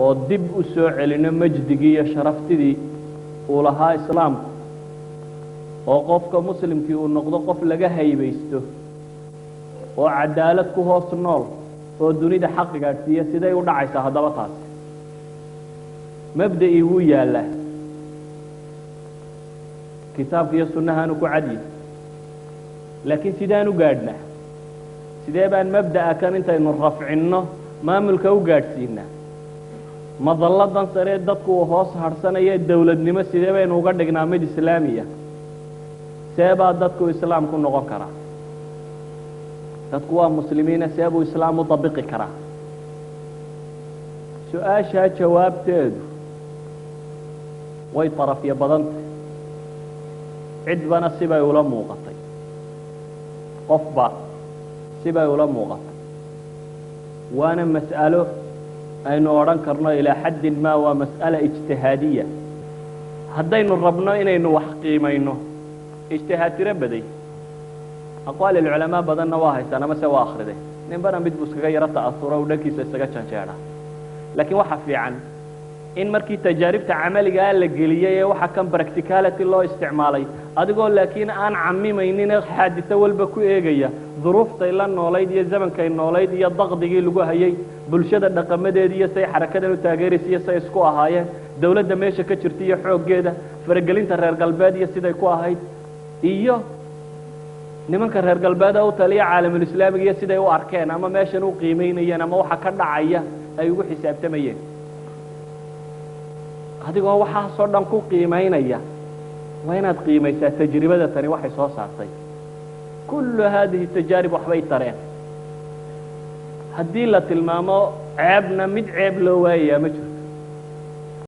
oo dib u soo celino majdigii iyo sharaftidii uu lahaa islaamku oo qofka muslimkii uu noqdo qof laga haybaysto oo cadaalad ku hoos nool oo dunida xaq gaadhsiiya siday u dhacaysaa haddaba taas mabda'ii wuu yaallaa kitaabka iyo sunnahaanu ku cadyi laakiin sidaan u gaadhnaa sidee baan mabda'a kan intaynu rafcinno maamulka u gaadhsiinaa madalladan saree dadku uu hoos harsanaya dowladnimo sidee baynu uga dhignaa mid islaamiya see baa dadku islaam ku noqon karaa dadku waa muslimiina see buu islaam u dabiqi karaa su-aashaa jawaabteedu way tarafyo badantay cidbana sibay ula muuqatay qofba sibay ula muuqatay waana mas'alo aynu odhan karno ilaa xaddin maa waa mas'ala ijtihaadiya haddaynu rabno inaynu wax qiimayno ijtihaad tiro baday aqwaal الculamaa badanna waa haystaan ama se waa akhriday ninbana mid buu iskaga yaro ta'asuro u dhankiisa isaga janjeedha laakiin waxa fiican in markii tajaaribta camaligaa la geliyey ee waxa kan practicality loo isticmaalay adigoo laakiin aan camimaynin xaadisa walba ku eegaya duruuftay la noolayd iyo zamankay noolayd iyo daqdigii lagu hayay bulshada dhaqamadeedii iyo say xarakadan u taageeraysa iyo say isku ahaayeen dawladda meesha ka jirta iyo xooggeeda faragelinta reer galbeed iyo siday ku ahayd iyo nimanka reer galbeed u taliya caalamul islaamiga iyo siday u arkeen ama meeshan u qiimeynayeen ama waxa ka dhacaya ay ugu xisaabtamayeen adigoo waxaasoo dhan ku qiimeynaya waa inaad qiimaysaa tajribada tani waxay soo saartay kullu haadihi tajaarib waxbay tareen haddii la tilmaamo ceebna mid ceeb loo waayayaa ma jirto